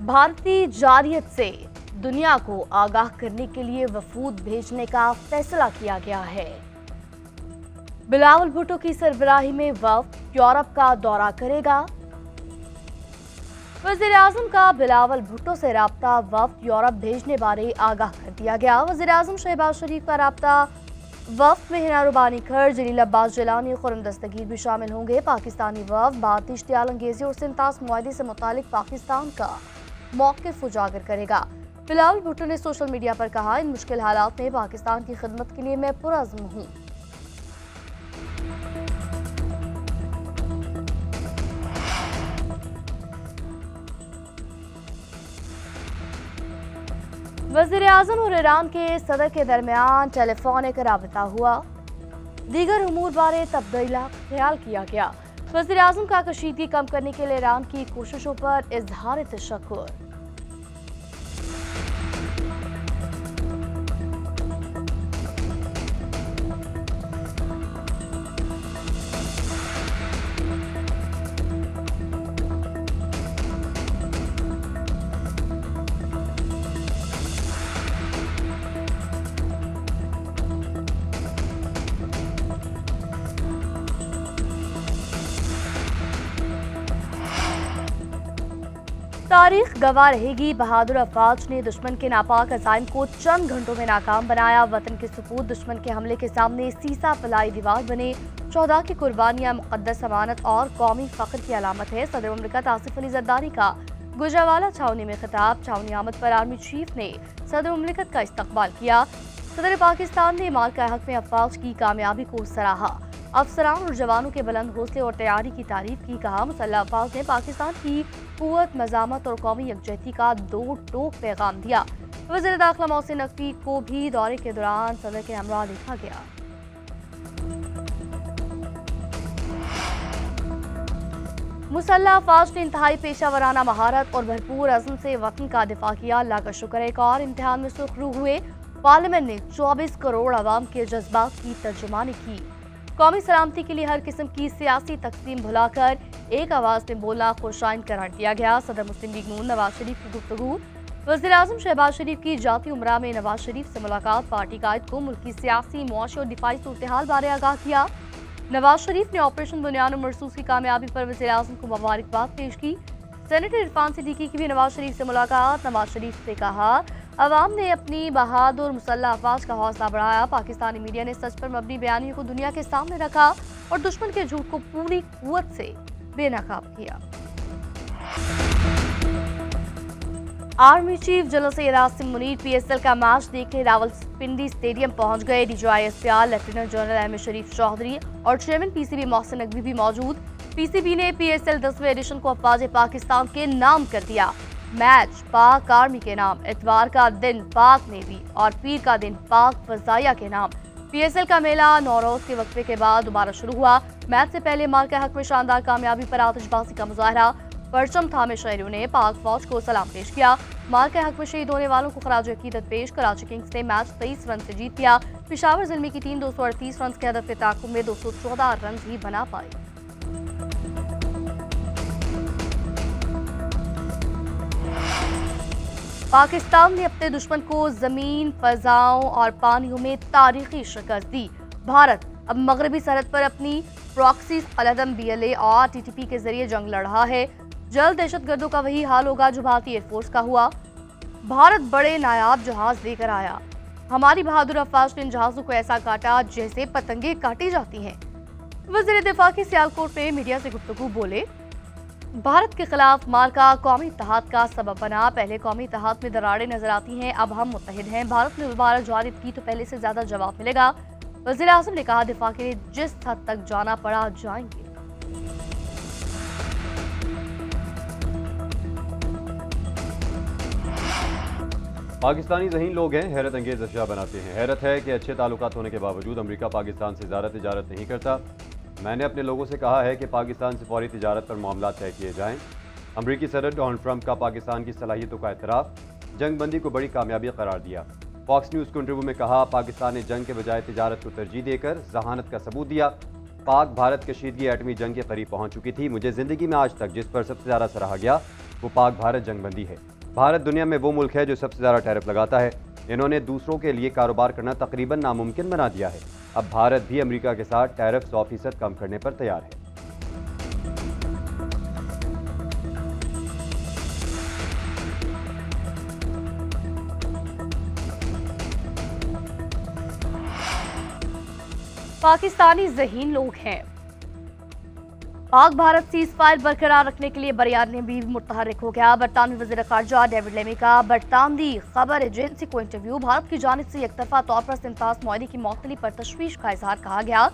भारतीय जारियत से दुनिया को आगाह करने के लिए वफूद भेजने का फैसला किया गया है। बिलावल भुट्टो की सरबराही में वफ्द यूरोप का दौरा करेगा। वज़ीर आज़म का बिलावल भुट्टो से राब्ता वफ्द यूरोप भेजने बारे आगाह कर दिया गया। वज़ीर आज़म शहबाज शरीफ का राब्ता वफ्द में हिना रुबानी खर, जलील अब्बास जिलानी, खुर्रम दस्तगीर भी शामिल होंगे। पाकिस्तानी वफ्द भारतीय इश्तियाल अंगेजी और सिंतास मुआहदे से मुतालिक पाकिस्तान का मौक़िफ़ उजागर करेगा। बिलावल भुट्टो ने सोशल मीडिया पर कहा, इन मुश्किल हालात में पाकिस्तान की खिदमत के लिए मैं पुरअज़्म हूँ। वज़ीर आज़म और ईरान के सदर के दरमियान टेलीफोनिक राबता हुआ। दीगर उमूर बारे तब्दीला ख्याल किया गया। वज़ीर आज़म का कशीदगी कम करने के लिए ईरान की कोशिशों पर इज़हार तशक्कुर। तारीख गवाह रहेगी, बहादुर अफवाज ने दुश्मन के नापाक अज़ाइम को चंद घंटों में नाकाम बनाया। वतन के सपूत दुश्मन के हमले के सामने सीसा फलाई दीवार बने। शोहदा की कुर्बानियां मुक़द्दस अमानत और कौमी फ़ख्र की अलामत है। सदर मुमलिकत आसिफ अली ज़रदारी का गुजरावाला छावनी में खिताब। छावनी आमद पर आर्मी चीफ ने सदर मुमलिकत का इस्तकबाल किया। सदर पाकिस्तान ने माल का हक में अफवाज की कामयाबी को सराहा। अफसरान और जवानों के बुलंद हौसले और तैयारी की तारीफ की। कहा, मुसल्लह अफवाज ने पाकिस्तान की कुव्वत, मज़ामत और कौमी यकजहती का दो टोक पैगाम दिया। वज़ीर दाखिला मोहसिन नकवी को भी दौरे के दौरान सदर के हमरा देखा गया। मुसल्लह अफवाज ने इंतहाई पेशा वराना महारत और भरपूर अज़्म से वतन का दिफा किया। अल्लाह का शुक्र है, एक और इम्तिहान में सुर्खरू हुए। पार्लियामेंट ने 24 करोड़ अवाम के जज्बात की तर्जुमानी की। कौमी सलामती के लिए हर किस्म की सियासी तकसीम भुलाकर एक आवाज़ में बोलना खुशाइन करार दिया गया। सदर मुस्लिम लीग नून नवाज शरीफ की गुफ्तगू। वज़ीर आज़म शहबाज शरीफ की जाती उमरा में नवाज शरीफ से मुलाकात। पार्टी कायद को मुल्क की सियासी, मुआशी और दिफाई सूरत-ए-हाल बारे आगाह किया। नवाज शरीफ ने ऑपरेशन बुनियाद मरसूस की कामयाबी पर वज़ीर आज़म को मुबारकबाद पेश की। सेनेटर इरफान सिद्दीकी की भी नवाज शरीफ से मुलाकात। नवाज शरीफ से कहा, अवाम ने अपनी बहादुर मुसल्लह अफवाज का हौसला बढ़ाया। पाकिस्तानी मीडिया ने सच पर मबनी बयानियों को दुनिया के सामने रखा और दुश्मन के झूठ को पूरी कुव्वत से बेनकाब किया। Army chief general Syed Asim Munir PSL का मैच देखने रावलपिंडी स्टेडियम पहुंच गए। DGI लेफ्टिनेंट जनरल अहमद शरीफ चौधरी और चेयरमैन PCB मोहसिन नकवी भी मौजूद। PCB ने PSL 10वें एडिशन को अफवाज पाकिस्तान के नाम कर दिया। मैच पाक आर्मी के नाम, इतवार का दिन पाक नेवी और पीर का दिन पाक फजाइया के नाम। PSL का मेला 9 रोज के वक्फे के बाद दोबारा शुरू हुआ। मैच से पहले माल के हक में शानदार कामयाबी पर आतिशबाजी का मुजाहरा। परचम थामे शहरियों ने पाक फौज को सलाम पेश किया। माल के हक में शहीद होने वालों को खराज अकीदत पेश। कराची किंग्स ने मैच 23 रन से जीत लिया। पेशावर ज़िल्मी की टीम 238 रन के हदफ के ताकुब में 214 रन ही बना पाई। पाकिस्तान ने अपने दुश्मन को जमीन, फजाओं और पानियों में तारीखी शिकस्त दी। भारत अब मगरबी सरहद पर अपनी प्रॉक्सी अलदम BLA और TTP के जरिए जंग लड़ रहा है। जल्द दहशतगर्दों का वही हाल होगा जो भारतीय एयरफोर्स का हुआ। भारत बड़े नायाब जहाज लेकर आया। हमारी बहादुर अफवाज ने इन जहाजों को ऐसा काटा जैसे पतंगे काटी जाती हैं। वज़ीर दिफा की सियालकोट में मीडिया से गुफ्तगू बोले, भारत के खिलाफ माल का कौमी इत्तेहाद का सबब बना। पहले कौमी इत्तेहाद में दरारें नजर आती हैं, अब हम मुत्तहिद हैं। भारत ने दोबारा जारियत की तो पहले से ज्यादा जवाब मिलेगा। वज़ीर आज़म ने कहा, दिफा के लिए जिस हद तक जाना पड़ा जाएंगे। पाकिस्तानी ज़हीन लोग हैं, हैरत अंगेज अशिया बनाते हैं। हैरत है कि अच्छे ताल्लुकात होने के बावजूद अमेरिका पाकिस्तान से ज़्यादा तिजारत नहीं करता। मैंने अपने लोगों से कहा है कि पाकिस्तान से फौरी तिजारत पर मामला तय किए जाएं। अमरीकी सदर डोनाल्ड ट्रंप का पाकिस्तान की सलाहियतों का एतराफ़, जंगबंदी को बड़ी कामयाबी करार दिया। फॉक्स न्यूज़ को इंटरव्यू में कहा, पाकिस्तान ने जंग के बजाय तिजारत को तरजीह देकर जहानत का सबूत दिया। पाक भारत कशीदगी एटमी जंग के करीब पहुंच चुकी थी। मुझे ज़िंदगी में आज तक जिस पर सबसे ज़्यादा सराहा गया वो पाक भारत जंगबंदी है। भारत दुनिया में वो मुल्क है जो सबसे ज़्यादा टैरिफ लगाता है। इन्होंने दूसरों के लिए कारोबार करना तकरीबन नामुमकिन बना दिया है। अब भारत भी अमेरिका के साथ टैरिफ 100% कम करने पर तैयार है। पाकिस्तानी ज़हीन लोग हैं। पाक भारत सीज फायर बरकरार रखने के लिए बरयान भी मुतहर्रिक हो गया। बरतानवी वज़ीर ख़ारजा डेविड लेमी का बरतानवी खबर एजेंसी को इंटरव्यू। भारत की जानिब से एकतरफा तौर पर सिंतास मुआहदे की मौतली पर तशवीश का इजहार कहा गया।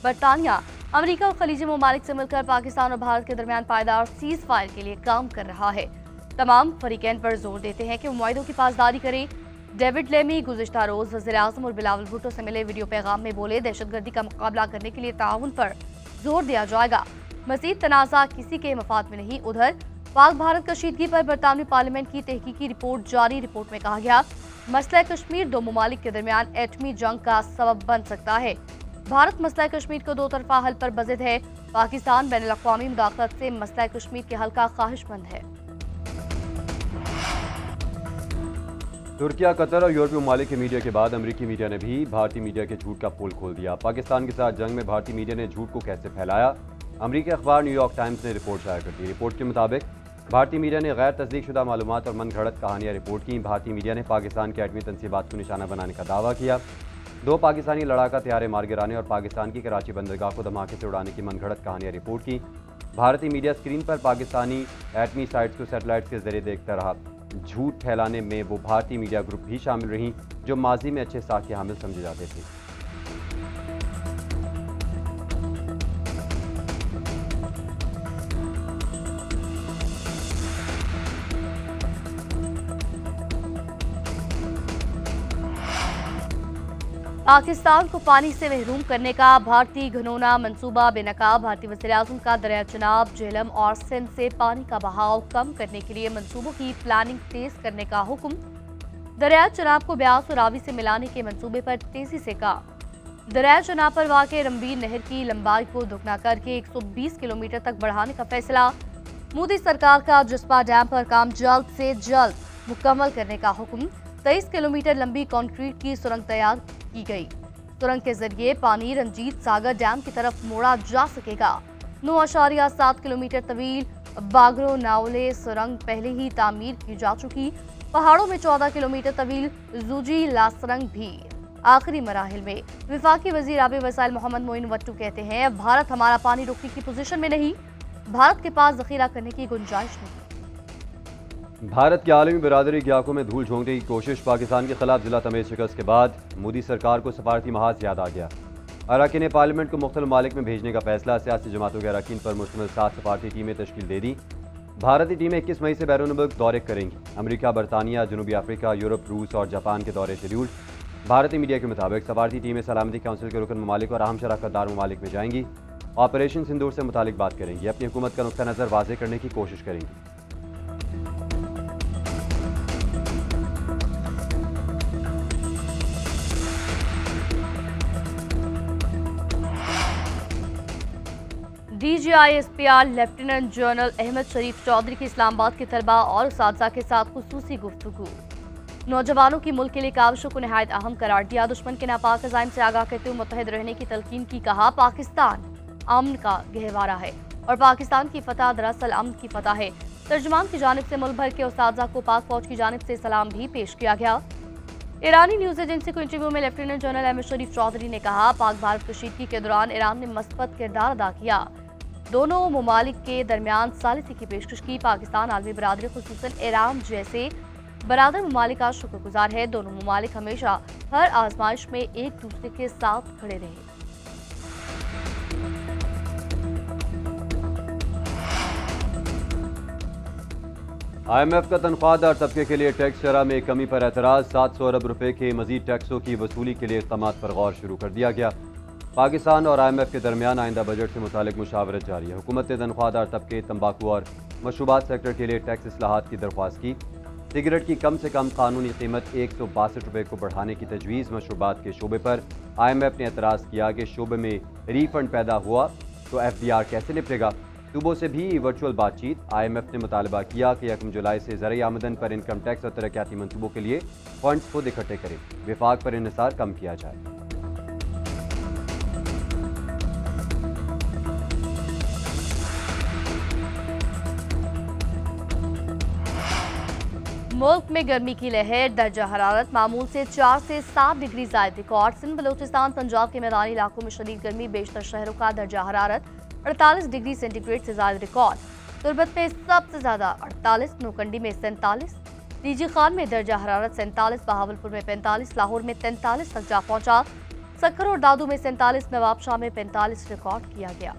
बरतानिया अमरीका और खलीजी ममालिक से मिलकर पाकिस्तान और भारत के दरमियान पायदार सीज फायर के लिए काम कर रहा है। तमाम फरीकैन पर जोर देते हैं कि वो मुआहदों की पासदारी करें। डेविड लेमी गुज़िश्ता रोज वज़ीर आज़म और बिलावल भुट्टो से मिले वीडियो पैगाम में बोले, दहशतगर्दी का मुकाबला करने के लिए ताउन पर जोर दिया जाएगा। मज़ीद तनाज़ा किसी के मफाद में नहीं। उधर पाक भारत कशीदगी पर बरतानवी पार्लियामेंट की तहकीकी रिपोर्ट जारी। रिपोर्ट में कहा गया, मसला कश्मीर दो ममालिक के दरमियान एटमी जंग का सबब बन सकता है। भारत मसला कश्मीर को दो तरफा हल पर बज़िद है। पाकिस्तान बैनुल अक़वामी मुदाखलत से मसला कश्मीर के हल का ख्वाहिशमंद है। तुर्किया, कतर और यूरोपीय ममालिक के मीडिया के बाद अमरीकी मीडिया ने भी भारतीय मीडिया के झूठ का पोल खोल दिया। पाकिस्तान के साथ जंग में भारतीय मीडिया ने झूठ को कैसे फैलाया, अमरीकी अखबार न्यूयॉर्क टाइम्स ने रिपोर्ट शाया कर दी। रिपोर्ट के मुताबिक भारतीय मीडिया ने गैर तस्दीकशुदा मालूमात और मन घड़त कहानियाँ रिपोर्ट की। भारतीय मीडिया ने पाकिस्तान के एटमी तनसीबात को निशाना बनाने का दावा किया। 2 पाकिस्तानी लड़ाका तैयारे मार गिराने और पाकिस्तान की कराची बंदरगाह को धमाके से उड़ाने की मन घड़त कहानियाँ रिपोर्ट की। भारतीय मीडिया स्क्रीन पर पाकिस्तानी एटमी साइट्स को सैटेलाइट के जरिए देखता रहा। झूठ फैलाने में वो भारतीय मीडिया ग्रुप भी शामिल रहीं जो माजी में अच्छे साख के हामिल समझे जाते थे। पाकिस्तान को पानी से महरूम करने का भारतीय घनौना मंसूबा बेनकाब। भारतीय वज़ीर-ए-आज़म का दरिया चनाब, झेलम और सिंध से पानी का बहाव कम करने के लिए मंसूबों की प्लानिंग तेज करने का हुक्म। दरिया चनाब को ब्यास और रावी से मिलाने के मंसूबे पर तेजी से काम। दरिया चनाब पर वाक़े रंबीर नहर की लंबाई को दुगना करके 120 किलोमीटर तक बढ़ाने का फैसला। मोदी सरकार का जिस्पा डैम पर काम जल्द से जल्द मुकम्मल करने का हुक्म। 23 किलोमीटर लंबी कंक्रीट की सुरंग तैयार की गई। सुरंग के जरिए पानी रंजीत सागर डैम की तरफ मोड़ा जा सकेगा। 9.7 किलोमीटर तवील बागरो नावले सुरंग पहले ही तामीर की जा चुकी। पहाड़ों में 14 किलोमीटर तवील जूजी ला सुरंग भी आखिरी मराहिल में। विफाकी वजीर आबी वसाइल मोहम्मद मोइन वट्टू कहते हैं, भारत हमारा पानी रोकने की पोजीशन में नहीं, भारत के पास जखीरा करने की गुंजाइश नहीं। भारत की आलमी बरादरी की आंखों में धूल झोंकने की कोशिश। पाकिस्तान के खिलाफ जिला तमेज शिकस्त के बाद मोदी सरकार को सफारती महाज याद आ गया। अरकान पार्लियामेंट को मुख्तलिफ ममालिक में भेजने का फैसला। सियासी जमातों के अरकान पर मुश्तमिल 7 सफारती टीमें तश्कील दे दी। भारतीय टीमें 21 मई से बैरून मुल्क दौरे करेंगी। अमरीका, बरतानिया, जनूबी अफ्रीका, यूरोप, रूस और जापान के दौरे शेड्यूल। भारतीय मीडिया के मुताबिक सफारती टीमें सलामती काउंसिल के रुकन ममालिक और अहम शराकतदार ममालिक में जाएंगी। ऑपरेशन सिंदूर से मुतालिक बात करेंगी। अपनी हुकूमत का नुक्ता नज़र वाज़ेह करने की कोशिश करेंगी। DGISPR लेफ्टिनेंट जनरल अहमद शरीफ चौधरी की इस्लामाबाद के तलबा और उस्तादा के साथ खुसूसी गुफ्तगू। नौजवानों की मुल्क के लिए काविशों को नहायत अहम करार दिया। दुश्मन के नापाक अज़ाइम से आगाह करते हुए मुत्तहिद रहने की तलकीन की। कहा, पाकिस्तान अमन का गहवारा है और पाकिस्तान की फतह दरअसल अमन की फतह है। तर्जुमान की जानिब से मुल्क भर के उस्तादा को पाक फौज की जानिब से सलाम भी पेश किया गया। ईरानी न्यूज एजेंसी को इंटरव्यू में लेफ्टिनेंट जनरल अहमद शरीफ चौधरी ने कहा, पाक भारत कशीदगी के दौरान ईरान ने मस्बत किरदार अदा किया। दोनों ममालिक के दरमियान सालिसी की पेशकश की। पाकिस्तान आलमी बरादरी खुसूसन ईरान जैसे बरादर ममालिक का शुक्रगुजार है। दोनों ममालिक हमेशा हर आजमाइश में एक दूसरे के साथ खड़े रहे। IMF का तनख्वाहदार तबके के लिए टैक्स शरह में कमी पर एतराज़। 700 अरब रुपए के मजीद टैक्सों की वसूली के लिए इक़दामात पर गौर शुरू कर दिया गया। पाकिस्तान और IMF के दरमियान आइंदा बजट से मुतालिक मुशावरत जारी है। हुकूमत ने तनख्वाहदार तबके, तंबाकू और मशरूबात सेक्टर के लिए टैक्स इस्लाहात की दरख्वास्त की। सिगरेट की कम से कम कानूनी कीमत 162 रुपये को बढ़ाने की तजवीज़। मशरूबात के शोबे पर IMF ने एतराज़ किया कि शोबे में रीफंड पैदा हुआ तो FDR कैसे निपटेगा। सूबों से भी वर्चुअल बातचीत। IMF ने मुतालबा किया कि 1 जुलाई से ज़रई आमदन पर इनकम टैक्स और तरक्याती मनसूबों के लिए फंड्स खुद इकट्ठे करें। विफाक पर इन्हिसार कम किया जाए। मुल्क में गर्मी की लहर, दर्जा हरारत मामूल से 4 से 7 डिग्री ज़ायद रिकॉर्ड। सिंध, बलूचिस्तान, पंजाब के मैदानी इलाकों में शदीद गर्मी, बेशतर शहरों का दर्जा हरारत 48 डिग्री सेंटीग्रेड से ज़्यादा रिकॉर्ड। तुर्बत में सबसे ज़्यादा 48, नूकंडी में 47, डीजी खान में दर्जा हरारत 47, बहावलपुर में 45, लाहौर में 43 तक जा पहुंचा। सक्कर और दादू में 47, नवाबशाह में 45 रिकॉर्ड किया गया।